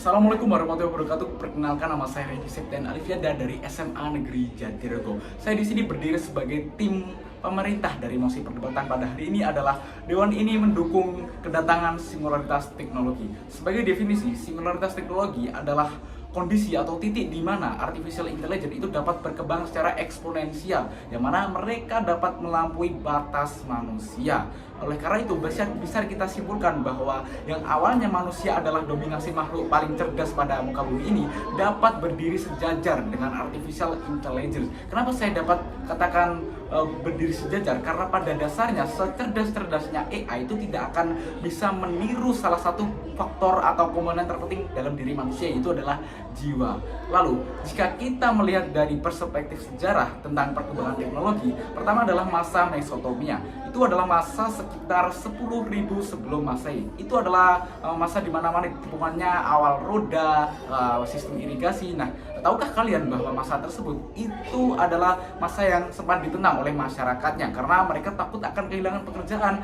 Assalamualaikum warahmatullahi wabarakatuh. Perkenalkan, nama saya Redi Septian Alifiada dari SMA Negeri Jatirogo. Saya di sini berdiri sebagai tim pemerintah dari mosi perdebatan pada hari ini adalah Dewan ini mendukung kedatangan singularitas teknologi. Sebagai definisi, singularitas teknologi adalah kondisi atau titik di mana artificial intelligence itu dapat berkembang secara eksponensial, yang mana mereka dapat melampaui batas manusia. Oleh karena itu bisa kita simpulkan bahwa yang awalnya manusia adalah dominasi makhluk paling cerdas pada muka bumi ini dapat berdiri sejajar dengan artificial intelligence. Kenapa saya dapat katakan berdiri sejajar? Karena pada dasarnya secerdas-cerdasnya AI itu tidak akan bisa meniru salah satu faktor atau komponen terpenting dalam diri manusia, yaitu adalah jiwa. Lalu, jika kita melihat dari perspektif sejarah tentang perkembangan teknologi, pertama adalah masa Mesopotamia. Itu adalah masa sekitar 10.000 sebelum Masehi. Itu adalah masa di mana-mana ditemukannya awal roda, sistem irigasi. Nah, tahukah kalian bahwa masa tersebut itu adalah masa yang sempat ditentang oleh masyarakatnya karena mereka takut akan kehilangan pekerjaan,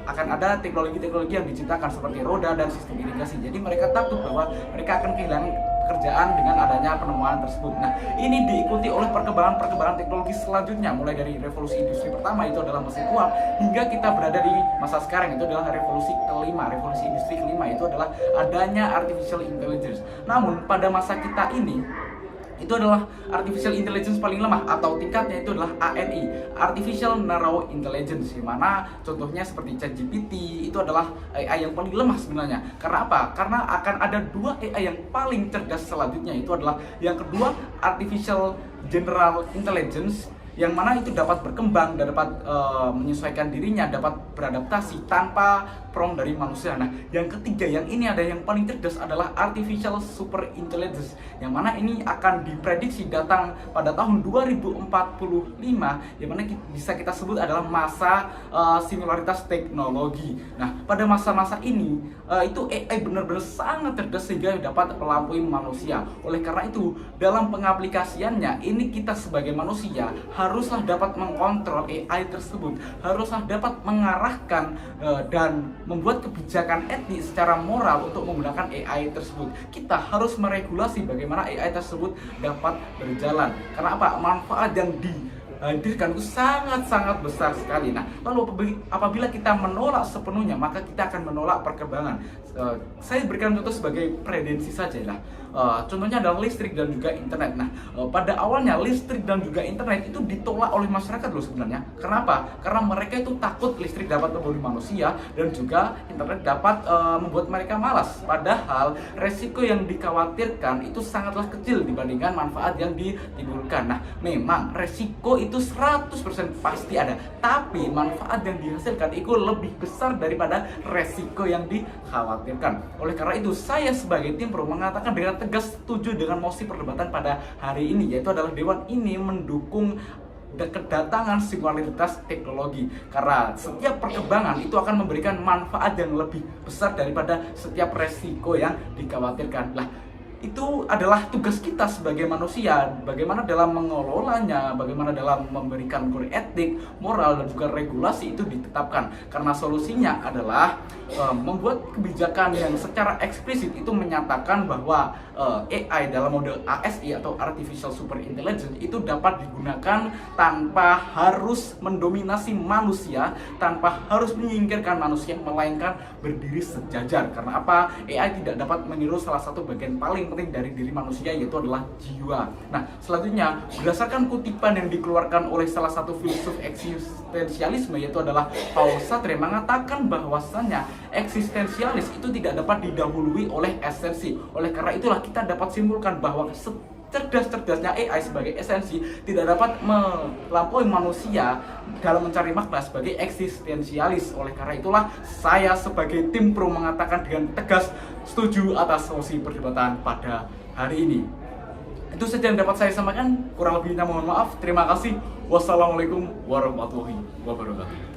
akan ada teknologi-teknologi yang diciptakan seperti roda dan sistem irigasi. Jadi mereka takut bahwa mereka akan kehilangan pekerjaan dengan adanya penemuan tersebut. Nah, ini diikuti oleh perkembangan teknologi selanjutnya, mulai dari revolusi industri pertama, itu adalah mesin uap, hingga kita berada di masa sekarang, itu adalah revolusi kelima, revolusi industri kelima, itu adalah adanya artificial intelligence. Namun pada masa kita ini, itu adalah artificial intelligence paling lemah, atau tingkatnya itu adalah ANI, artificial narrow intelligence, di mana contohnya seperti ChatGPT itu adalah AI yang paling lemah sebenarnya. Karena apa? Karena akan ada dua AI yang paling cerdas selanjutnya, itu adalah yang kedua artificial general intelligence, yang mana itu dapat berkembang dan dapat menyesuaikan dirinya, dapat beradaptasi tanpa prompt dari manusia. Nah, yang ketiga, yang ini ada yang paling cerdas adalah artificial super intelligence, yang mana ini akan diprediksi datang pada tahun 2045, yang mana bisa kita sebut adalah masa singularitas teknologi. Nah, pada masa-masa ini itu AI benar-benar sangat cerdas sehingga dapat melampaui manusia. Oleh karena itu, dalam pengaplikasiannya ini kita sebagai manusia haruslah dapat mengkontrol AI tersebut, haruslah dapat mengarahkan dan membuat kebijakan etik secara moral untuk menggunakan AI tersebut. Kita harus meregulasi bagaimana AI tersebut dapat berjalan. Karena apa? Manfaat yang dihadirkan itu sangat-sangat besar sekali. Nah, lalu apabila kita menolak sepenuhnya, maka kita akan menolak perkembangan. Saya berikan contoh sebagai predensi saja lah. Contohnya adalah listrik dan juga internet. Nah, pada awalnya listrik dan juga internet itu ditolak oleh masyarakat loh sebenarnya. Kenapa? Karena mereka itu takut listrik dapat membunuh manusia dan juga internet dapat membuat mereka malas. Padahal resiko yang dikhawatirkan itu sangatlah kecil dibandingkan manfaat yang ditimbulkan. Nah, memang resiko itu 100% pasti ada, tapi manfaat yang dihasilkan itu lebih besar daripada resiko yang dikhawatirkan. Oleh karena itu, saya sebagai tim pro mengatakan dengan tegas setuju dengan mosi perdebatan pada hari ini, yaitu adalah Dewan ini mendukung kedatangan singularitas teknologi, karena setiap perkembangan itu akan memberikan manfaat yang lebih besar daripada setiap resiko yang dikhawatirkan. Lah, itu adalah tugas kita sebagai manusia, bagaimana dalam mengelolanya, bagaimana dalam memberikan kode etik, moral, dan juga regulasi itu ditetapkan. Karena solusinya adalah membuat kebijakan yang secara eksplisit itu menyatakan bahwa AI dalam mode ASI atau Artificial Super Intelligence itu dapat digunakan tanpa harus mendominasi manusia, tanpa harus menyingkirkan manusia, melainkan berdiri sejajar. Karena apa? AI tidak dapat meniru salah satu bagian paling penting dari diri manusia, yaitu adalah jiwa. Nah, selanjutnya berdasarkan kutipan yang dikeluarkan oleh salah satu filsuf eksistensialisme, yaitu adalah Paul Sartre, mengatakan bahwasannya eksistensialis itu tidak dapat didahului oleh esensi. Oleh karena itulah kita dapat simpulkan bahwa cerdas-cerdasnya AI sebagai esensi tidak dapat melampaui manusia dalam mencari makna sebagai eksistensialis. Oleh karena itulah saya sebagai tim pro mengatakan dengan tegas setuju atas mosi perdebatan pada hari ini. Itu saja yang dapat saya sampaikan, kurang lebihnya mohon maaf. Terima kasih. Wassalamualaikum warahmatullahi wabarakatuh.